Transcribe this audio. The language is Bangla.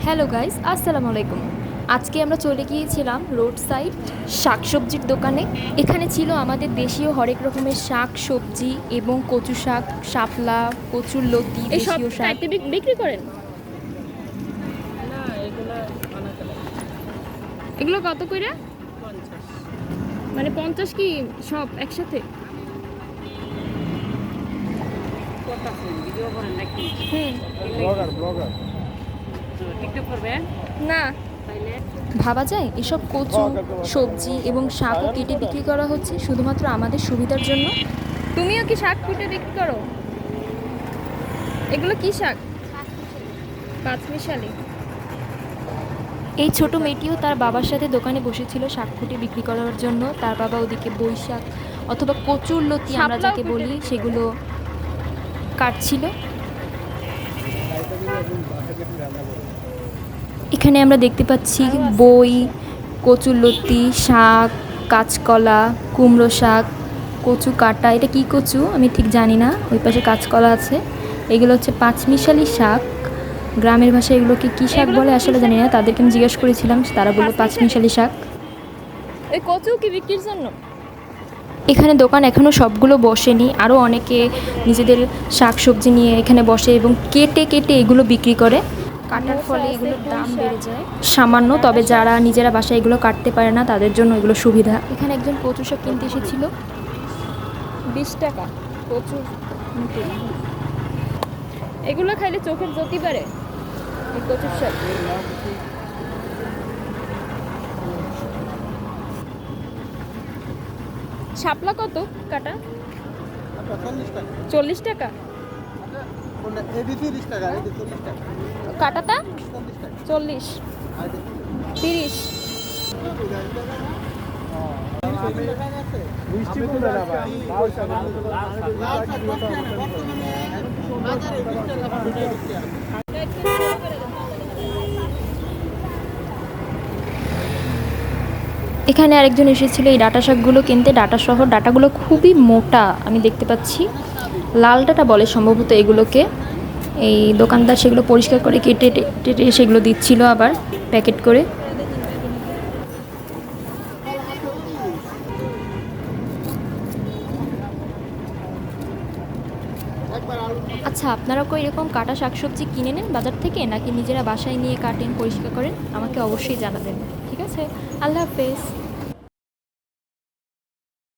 হ্যালো গাইস, আসসালামু আলাইকুম। আজকে আমরা চলে গিয়েছিলাম রোড সাইড শাকসবজির দোকানে। এখানে ছিল আমাদের দেশীয় হরেক রকমের শাক সবজি এবং কচু শাক, শাপলা, কচুর লতি, এই সব দেশীয় শাক। চারটে বিক্রি করেন? না এগুলা আনাতে লাগে এগুলো কত করে? 50। মানে 50 কি সব একসাথে? করতেছেন ভিডিও করেন নাকি? হুম। ব্লগার টিকটক করবেন না, তাইলে ভাবা যায় এসব কচু, সবজি এবং শাকও কেটে বিক্রি করা হচ্ছে শুধুমাত্র আমাদের সুবিধার জন্য। তুমিও কি শাক কুটে বিক্রি করো? এগুলো কি শাক? পাঁচমিশালি। এই ছোট মেয়েটিও তার বাবার সাথে দোকানে বসেছিল শাক খুঁটে বিক্রি করার জন্য। তার বাবা ওদিকে বৈশাখ অথবা কচুর লতি আমরা শাপলাও যাকে কেটে বলি বিক্রি সেগুলো কাটছিল। এখানে আমরা দেখতে পাচ্ছি বই, কচুরলতি, শাক, কাঁচকলা, কুমড়ো শাক, কচু কাটা। এটা কি কচু আমি ঠিক জানি না। ওই পাশে কাঁচকলা আছে। এগুলো হচ্ছে পাঁচমিশালি শাক। গ্রামের ভাষায় এগুলোকে কী শাক এগুলো বলে কি আসলে শাক? জানি না। তাদেরকে আমি জিজ্ঞেস করেছিলাম, তারা বললো পাঁচমিশালি? পাঁচমিশালি শাক। এই কচু কি বিক্রির জন্য? এখানে দোকান এখনও সবগুলো বসেনি, আরও অনেকে নিজেদের শাক সবজি নিয়ে এখানে বসে এবং কেটে কেটে এগুলো বিক্রি করে। কাটার ফলে এগুলোর দাম বেড়ে যায় সামান্য, তবে যারা নিজেরা বাসায় এগুলো কাটতে পারে না তাদের জন্য এগুলো সুবিধা। এখানে একজন কচু শাক কিনতে এসেছিল। 20 টাকা প্রচুর। এগুলো খাইলে চোখের জ্যোতি বাড়ে। এই কচুর শাক। শাপলা কত কাটা? 40 টাকা। কাটাটা 40, 30। এখানে আরেকজন এসেছিল এই ডাঁটা শাকগুলো কিনতে। ডাঁটাগুলো খুবই মোটা আমি দেখতে পাচ্ছি। লাল ডাঁটা বলে সম্ভবত এগুলোকে। এই দোকানদার সেগুলো পরিষ্কার করে কেটে টেটে সেগুলো দিচ্ছিল আবার প্যাকেট করে। আচ্ছা, আপনারা কি এরকম কাটা শাকসবজি কিনে নেন বাজার থেকে, নাকি নিজেরা বাসায় নিয়ে কাটেন, পরিষ্কার করেন? আমাকে অবশ্যই জানাবেন। ঠিক আছে, আল্লাহ হাফেজ।